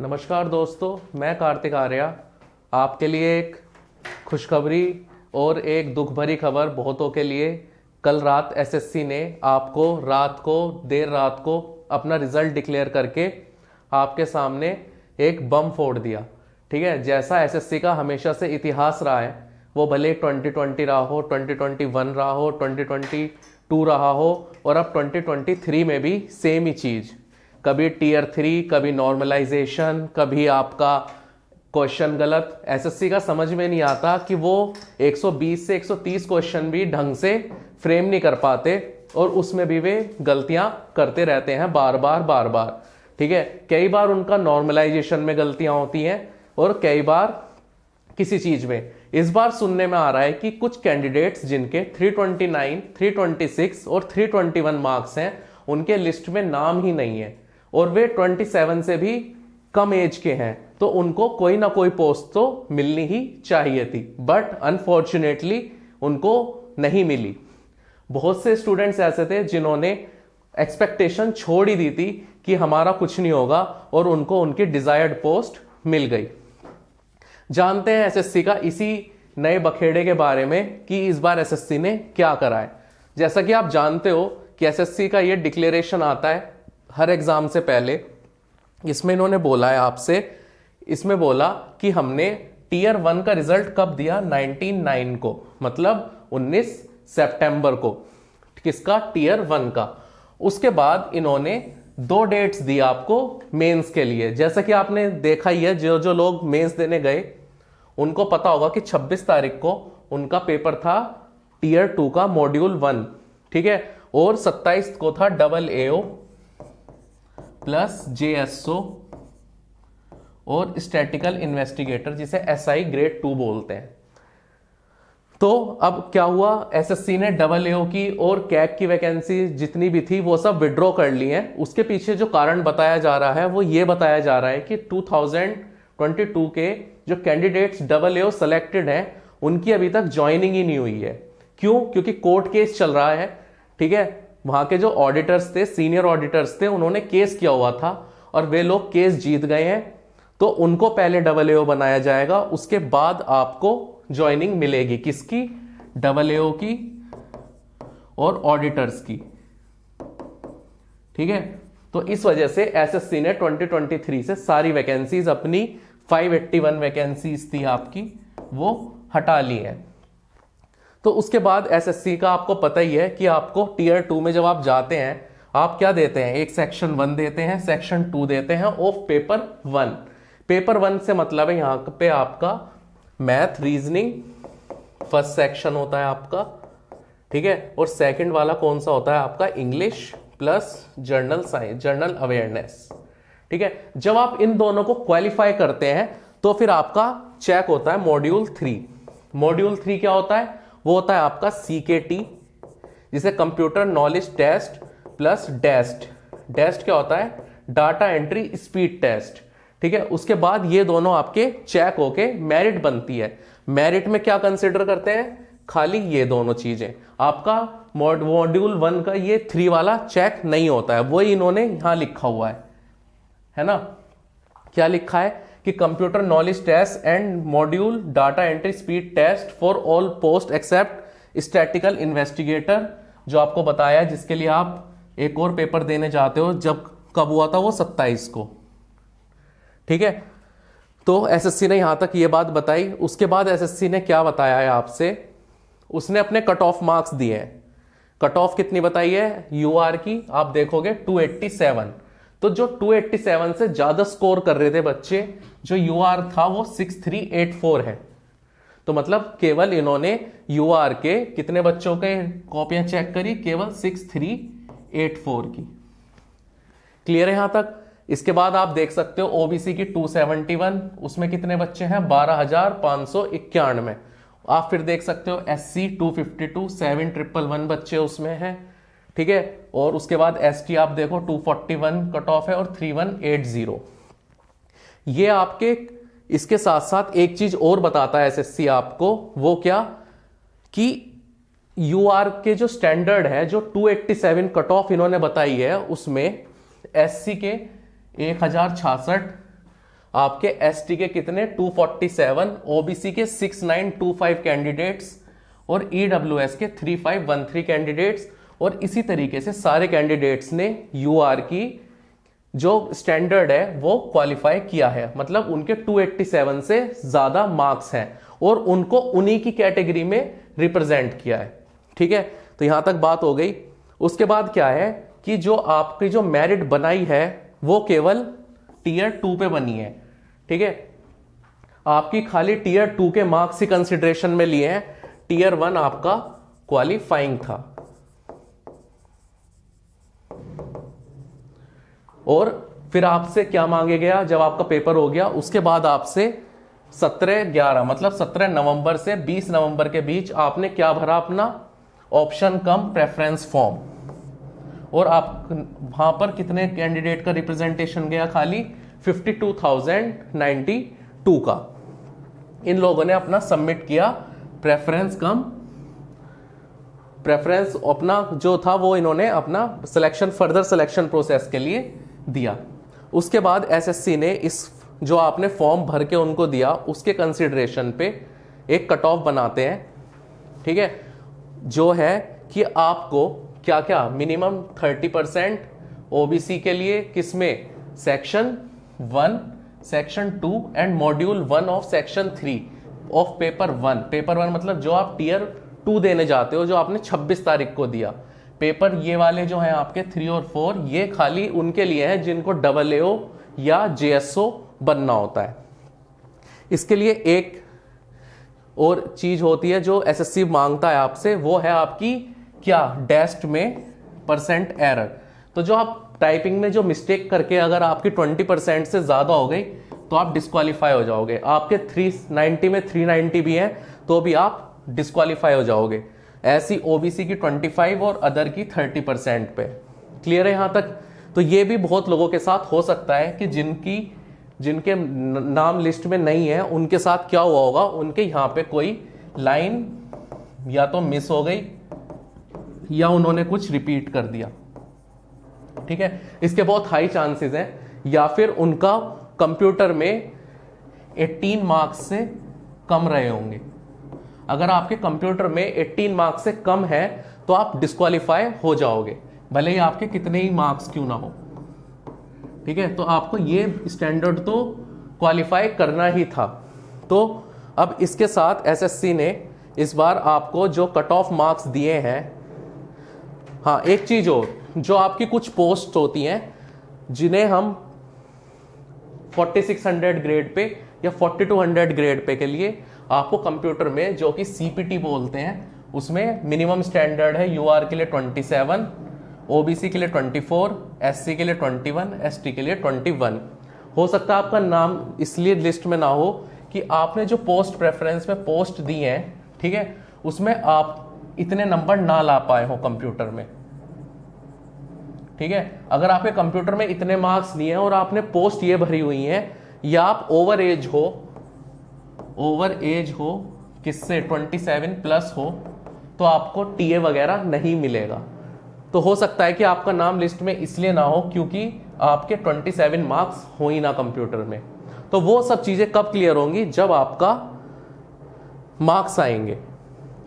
नमस्कार दोस्तों, मैं कार्तिक आर्या आपके लिए एक खुशखबरी और एक दुख भरी खबर बहुतों के लिए। कल रात एसएससी ने आपको देर रात को अपना रिजल्ट डिक्लेयर करके आपके सामने एक बम फोड़ दिया। ठीक है, जैसा एसएससी का हमेशा से इतिहास रहा है, वो भले 2020 रहा हो, 2021 रहा हो, 2022 रहा हो और अब 2023 में भी सेम ही चीज़। कभी टीयर 3, कभी नॉर्मलाइजेशन, कभी आपका क्वेश्चन गलत। एसएससी का समझ में नहीं आता कि वो 120 से 130 क्वेश्चन भी ढंग से फ्रेम नहीं कर पाते और उसमें भी वे गलतियां करते रहते हैं बार बार। ठीक है, कई बार उनका नॉर्मलाइजेशन में गलतियां होती हैं और कई बार किसी चीज में। इस बार सुनने में आ रहा है कि कुछ कैंडिडेट्स जिनके 329, 326 और 321 मार्क्स हैं, उनके लिस्ट में नाम ही नहीं है और वे 27 से भी कम एज के हैं, तो उनको कोई ना कोई पोस्ट तो मिलनी ही चाहिए थी, बट अनफॉर्चुनेटली उनको नहीं मिली। बहुत से स्टूडेंट्स ऐसे थे जिन्होंने एक्सपेक्टेशन छोड़ ही दी थी कि हमारा कुछ नहीं होगा और उनको उनकी डिजायर्ड पोस्ट मिल गई। जानते हैं एसएससी का इसी नए बखेड़े के बारे में कि इस बार एसएससी ने क्या करा है। जैसा कि आप जानते हो कि एसएससी का ये डिक्लेरेशन आता है हर एग्जाम से पहले। इसमें इन्होंने बोला है आपसे, इसमें बोला कि हमने टीयर 1 का रिजल्ट कब दिया, 19/9 को, मतलब 19 सितंबर को, किसका, टीयर 1 का। उसके बाद इन्होंने 2 डेट्स दी आपको मेंस के लिए। जैसा कि आपने देखा ही है, जो जो लोग मेंस देने गए उनको पता होगा कि 26 तारीख को उनका पेपर था टीयर 2 का मॉड्यूल 1, ठीक है, और 27 को था AAO प्लस JSO और स्टैटिकल इन्वेस्टिगेटर, जिसे SI ग्रेड 2 बोलते हैं। तो अब क्या हुआ, एसएससी ने AAO की और कैग की वैकेंसी जितनी भी थी वो सब विड्रॉ कर ली है। उसके पीछे जो कारण बताया जा रहा है वो ये बताया जा रहा है कि 2022 के जो कैंडिडेट्स AAO सेलेक्टेड हैं उनकी अभी तक ज्वाइनिंग ही नहीं हुई है। क्यों? क्योंकि कोर्ट केस चल रहा है। ठीक है, वहां के जो ऑडिटर्स थे, सीनियर ऑडिटर्स थे, उन्होंने केस किया हुआ था और वे लोग केस जीत गए हैं, तो उनको पहले AAO बनाया जाएगा, उसके बाद आपको ज्वाइनिंग मिलेगी। किसकी? AAO की और ऑडिटर्स की। ठीक है, तो इस वजह से एसएससी ने 2023 से सारी वैकेंसीज, अपनी 581 वैकेंसीज थी आपकी, वो हटा ली है। तो उसके बाद एसएससी का आपको पता ही है कि आपको टीयर 2 में जब आप जाते हैं, आप क्या देते हैं, एक सेक्शन 1 देते हैं, सेक्शन 2 देते हैं ऑफ पेपर 1। पेपर 1 से मतलब है यहां पे आपका मैथ, रीजनिंग फर्स्ट सेक्शन होता है आपका, ठीक है, और सेकंड वाला कौन सा होता है आपका, English plus general science, general awareness. ठीक है, जब आप इन दोनों को क्वालिफाई करते हैं तो फिर आपका चेक होता है मॉड्यूल 3। मॉड्यूल 3 क्या होता है? वो होता है आपका CKT, जिसे computer knowledge test plus DEST. DEST क्या होता है? Data entry speed test. ठीक है, उसके बाद ये दोनों आपके चेक होके मेरिट बनती है। मेरिट में क्या कंसिडर करते हैं? खाली ये दोनों चीजें। आपका मॉड्यूल 1 का ये 3 वाला चेक नहीं होता है, वही इन्होंने यहां लिखा हुआ है ना। क्या लिखा है कि computer knowledge test and module data entry speed test for all post except statical investigator, जो आपको बताया, जिसके लिए आप एक और पेपर देने जाते हो। जब कब हुआ था वो? 27 को। ठीक है, तो एसएससी ने यहां तक ये बात बताई। उसके बाद एसएससी ने क्या बताया है आपसे, उसने अपने कट ऑफ मार्क्स दिए हैं। कट ऑफ कितनी बताई है यूआर की? आप देखोगे 287। तो जो 287 से ज्यादा स्कोर कर रहे थे बच्चे, जो यूआर था वो 6384 है। तो मतलब केवल इन्होंने यूआर के कितने बच्चों के कॉपियां चेक करी? केवल 6384 की। क्लियर है यहां तक? इसके बाद आप देख सकते हो ओबीसी की 271, उसमें कितने बच्चे हैं? 12591। आप फिर देख सकते हो एससी 252, 7111 बच्चे उसमें हैं। ठीक है, और उसके बाद एसटी आप देखो 241 कट ऑफ है और 3180। ये आपके, इसके साथ साथ एक चीज और बताता है एसएससी आपको, वो क्या कि यूआर के जो स्टैंडर्ड है, जो 287 कट ऑफ इन्होंने बताई है, उसमें एससी के 1066 आपके एसटी के कितने 247, ओबीसी के 6925 कैंडिडेट्स और ईडब्ल्यूएस के 3513 कैंडिडेट्स। और इसी तरीके से सारे कैंडिडेट्स ने यूआर की जो स्टैंडर्ड है वो क्वालिफाई किया है, मतलब उनके 287 से ज्यादा मार्क्स हैं और उनको उन्हीं की कैटेगरी में रिप्रेजेंट किया है। ठीक है, तो यहां तक बात हो गई। उसके बाद क्या है कि जो आपकी जो मेरिट बनाई है वो केवल टीयर 2 पे बनी है। ठीक है, आपकी खाली टीयर 2 के मार्क्स ही कंसिडरेशन में लिए हैं, टीयर 1 आपका क्वालिफाइंग था। और फिर आपसे क्या मांगे गया जब आपका पेपर हो गया, उसके बाद आपसे 17/11 मतलब 17 नवंबर से 20 नवंबर के बीच आपने क्या भरा, अपना ऑप्शन कम प्रेफरेंस फॉर्म। और आप वहां पर कितने कैंडिडेट का रिप्रेजेंटेशन गया, खाली 52,092 का इन लोगों ने अपना सबमिट किया प्रेफरेंस कम प्रेफरेंस अपना जो था वो इन्होंने अपना सिलेक्शन फर्दर सिलेक्शन प्रोसेस के लिए दिया। उसके बाद एसएससी ने इस जो आपने फॉर्म भर के उनको दिया उसके कंसिडरेशन पे एक कट ऑफ बनाते हैं। ठीक है, जो है कि आपको क्या क्या मिनिमम 30% ओबीसी के लिए किसमें, section 1, section 2 and module 1 of section 3 of paper 1। Paper 1 मतलब जो आप टीयर 2 देने जाते हो, जो आपने 26 तारीख को दिया। पेपर ये वाले जो हैं आपके 3 और 4 ये खाली उनके लिए हैं जिनको AAO या JSO बनना होता है। इसके लिए एक और चीज होती है जो एसएससी मांगता है आपसे, वो है आपकी क्या, डेस्ट में परसेंट एरर। तो जो आप टाइपिंग में जो मिस्टेक करके अगर आपकी 20% से ज्यादा हो गई तो आप डिस्क्वालीफाई हो जाओगे। आपके 390 में 390 भी हैं तो भी आप डिस्क्वालीफाई हो जाओगे। ऐसी ओबीसी की 25 और अदर की 30% पे। क्लियर है यहां तक? तो ये भी बहुत लोगों के साथ हो सकता है कि जिनके नाम लिस्ट में नहीं है उनके साथ क्या हुआ होगा, उनके यहां पे कोई लाइन या तो मिस हो गई या उन्होंने कुछ रिपीट कर दिया। ठीक है, इसके बहुत हाई चांसेस हैं, या फिर उनका कंप्यूटर में 18 मार्क्स से कम रहे होंगे। अगर आपके कंप्यूटर में 18 मार्क्स से कम है तो आप डिस्क्वालीफाई हो जाओगे, भले ही आपके कितने ही मार्क्स क्यों ना हो। ठीक है, तो आपको ये स्टैंडर्ड तो क्वालिफाई करना ही था। तो अब इसके साथ एसएससी ने इस बार आपको जो कट ऑफ मार्क्स दिए हैं, हाँ एक चीज और, जो आपकी कुछ पोस्ट होती हैं जिन्हें हम 4600 ग्रेड पे या 4200 ग्रेड पे के लिए आपको कंप्यूटर में जो कि सीपीटी बोलते हैं उसमें मिनिमम स्टैंडर्ड है यूआर के लिए 27, ओबीसी के लिए 24, एससी के लिए 21, एसटी के लिए 21। हो सकता है आपका नाम इसलिए लिस्ट में ना हो कि आपने जो पोस्ट प्रेफरेंस में पोस्ट दी है, ठीक है, उसमें आप इतने नंबर ना ला पाए हो कंप्यूटर में। ठीक है, अगर आपके कंप्यूटर में इतने मार्क्स लिए हैं और आपने पोस्ट ये भरी हुई है, या आप ओवर एज हो किससे 27 प्लस हो, तो आपको टीए वगैरह नहीं मिलेगा। तो हो सकता है कि आपका नाम लिस्ट में इसलिए ना हो क्योंकि आपके 27 मार्क्स हो ही ना कंप्यूटर में। तो वो सब चीजें कब क्लियर होंगी, जब आपका मार्क्स आएंगे।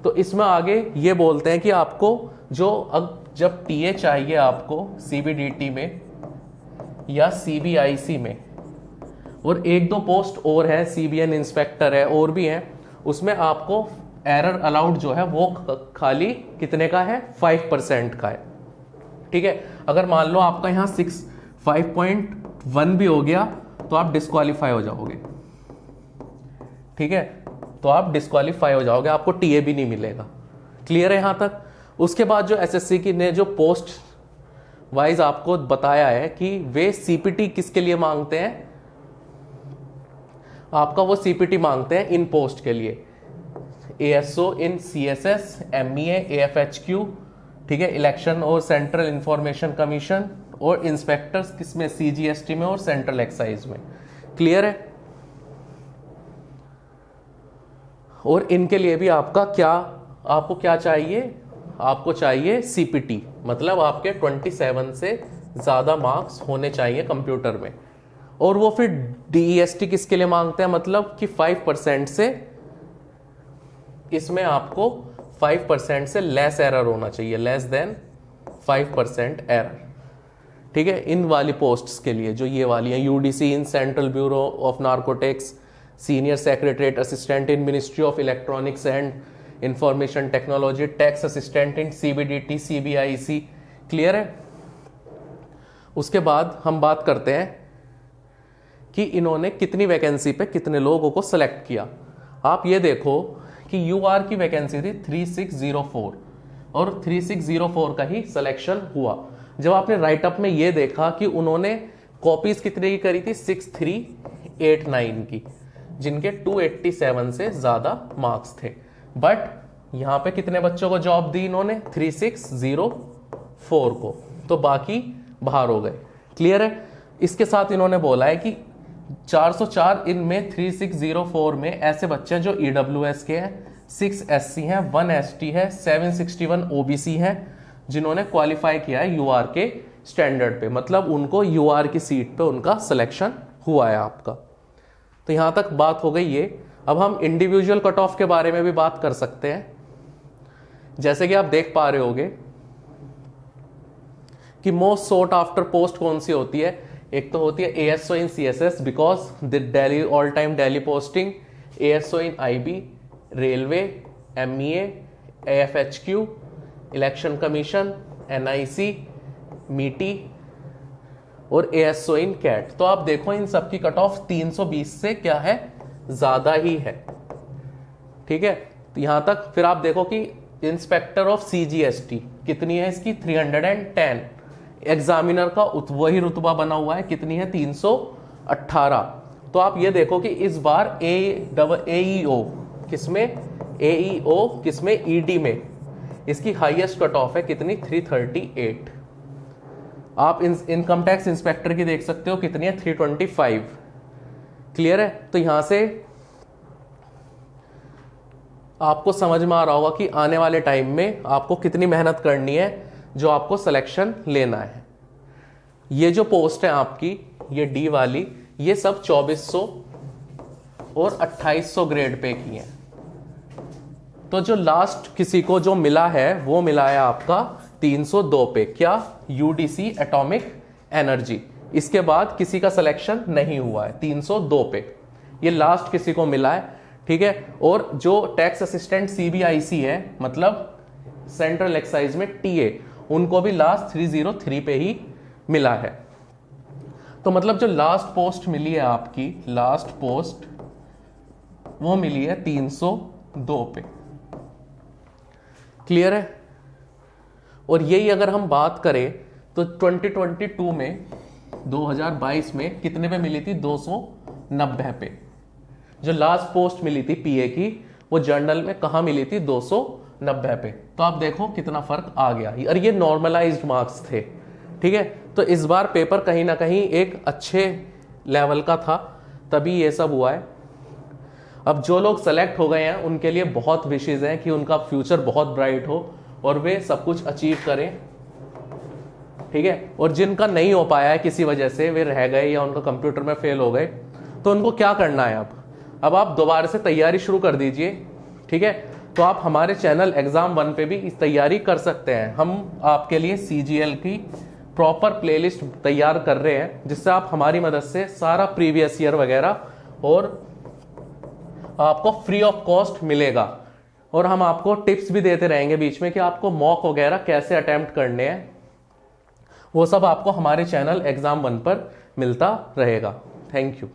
तो इसमें आगे ये बोलते हैं कि आपको जो अब जब टीए चाहिए आपको सीबीडीटी में या सीबीआईसी में, और एक दो पोस्ट और है, सीबीएन इंस्पेक्टर है और भी है, उसमें आपको एरर अलाउड जो है वो खाली कितने का है, 5% का है। ठीक है, अगर मान लो आपका यहाँ 5.1 भी हो गया तो आप डिस्क्वालीफाई हो जाओगे। ठीक है, तो आप डिस्क्वालीफाई हो जाओगे, आपको टीए भी नहीं मिलेगा। क्लियर है यहां तक? उसके बाद जो एसएससी की ने जो पोस्ट वाइज आपको बताया है कि वे सीपीटी किसके लिए मांगते हैं, आपका वो सीपीटी मांगते हैं इन पोस्ट के लिए, एएसओ इन सीएसएस, एमईए, एएफएचक्यू, ठीक है, इलेक्शन और सेंट्रल इंफॉर्मेशन कमीशन, और इंस्पेक्टर्स किसमें, सीजीएसटी में और सेंट्रल एक्साइज में। क्लियर है? और इनके लिए भी आपको क्या चाहिए, आपको चाहिए सीपीटी, मतलब आपके 27 से ज्यादा मार्क्स होने चाहिए कंप्यूटर में। और वो फिर DEST किसके लिए मांगते हैं, मतलब कि 5% से, इसमें आपको 5% से लेस एरर होना चाहिए, लेस देन 5% एरर। ठीक है, इन वाली पोस्ट्स के लिए जो ये वाली है, UDC in central bureau of narcotics, senior secretariat assistant in ministry of electronics and information technology, tax assistant in CBDT CBIC। Clear है। उसके बाद हम बात करते हैं कि इन्होंने कितनी वैकेंसी पे कितने लोगों को सिलेक्ट किया। आप ये देखो कि UR की वैकेंसी थी 3604 और 3604 का ही सिलेक्शन हुआ। जब आपने राइटअप में ये देखा कि उन्होंने कॉपीज कितने की करी थी, 6389 की, जिनके 287 से ज्यादा मार्क्स थे। बट यहां पे कितने बच्चों को जॉब दी इन्होंने, 3604 को, तो बाकी बाहर हो गए। क्लियर है। इसके साथ इन्होंने बोला है कि 404 इनमें 3604 में ऐसे बच्चे हैं जो EWS के हैं, 6 SC हैं, 1 ST है, 761 OBC हैं, जिन्होंने क्वालिफाई किया है UR के स्टैंडर्ड पे, मतलब उनको UR की सीट पे उनका सिलेक्शन हुआ है आपका। तो यहां तक बात हो गई ये। अब हम इंडिविजुअल कट ऑफ के बारे में भी बात कर सकते हैं। जैसे कि आप देख पा रहे होगे कि मोस्ट सोट आफ्टर पोस्ट कौन सी होती है, एक तो होती है ASO in CSS because the Delhi all time Delhi posting, ASO in IB, railway, MEA, AFHQ, election commission, NIC, MITI और ASO इन कैट। तो आप देखो इन सबकी कट ऑफ 320 से क्या है, ज्यादा ही है। ठीक है, तो यहां तक। फिर आप देखो कि इंस्पेक्टर ऑफ CGST कितनी है इसकी, 310। एग्जामिनर का वही रुतबा बना हुआ है, कितनी है, 318। तो आप ये देखो कि इस बार AEO किसमें ED में इसकी हाईएस्ट कट ऑफ है कितनी, 338। आप इनकम टैक्स इंस्पेक्टर की देख सकते हो कितनी है, 325। क्लियर है। तो यहां से आपको समझ में आ रहा होगा कि आने वाले टाइम में आपको कितनी मेहनत करनी है जो आपको सिलेक्शन लेना है। ये जो पोस्ट है आपकी, ये D वाली, ये सब 2400 और 2800 ग्रेड पे की है। तो जो लास्ट किसी को जो मिला है वो मिला है आपका 302 पे, क्या, UDC एटॉमिक एनर्जी। इसके बाद किसी का सिलेक्शन नहीं हुआ है, 302 पे ये लास्ट किसी को मिला है। ठीक है। और जो टैक्स असिस्टेंट CBIC है, मतलब सेंट्रल एक्साइज में TA, उनको भी लास्ट 303 पे ही मिला है। तो मतलब जो लास्ट पोस्ट मिली है आपकी, लास्ट पोस्ट वो मिली है 302 पे। क्लियर है। और यही अगर हम बात करें तो 2022 में, 2022 में कितने पे मिली थी, 290 पे। जो लास्ट पोस्ट मिली थी PA की, वो जर्नल में कहां मिली थी, 290 पे। तो आप देखो कितना फर्क आ गया। और ये नॉर्मलाइज्ड मार्क्स थे। ठीक है। तो इस बार पेपर कहीं ना कहीं एक अच्छे लेवल का था, तभी ये सब हुआ है। अब जो लोग सेलेक्ट हो गए हैं उनके लिए बहुत विशेष हैं कि उनका फ्यूचर बहुत ब्राइट हो और वे सब कुछ अचीव करें। ठीक है। और जिनका नहीं हो पाया है किसी वजह से, वे रह गए या उनका कंप्यूटर में फेल हो गए, तो उनको क्या करना है, अब आप दोबारा से तैयारी शुरू कर दीजिए। ठीक है। तो आप हमारे चैनल एग्जाम 1 पे भी इस तैयारी कर सकते हैं। हम आपके लिए CGL की प्रॉपर प्लेलिस्ट तैयार कर रहे हैं, जिससे आप हमारी मदद से सारा प्रीवियस ईयर वगैरह और आपको फ्री ऑफ कॉस्ट मिलेगा। और हम आपको टिप्स भी देते रहेंगे बीच में कि आपको मॉक वगैरह कैसे अटेम्प्ट करने हैं, वो सब आपको हमारे चैनल एग्जाम 1 पर मिलता रहेगा। Thank you.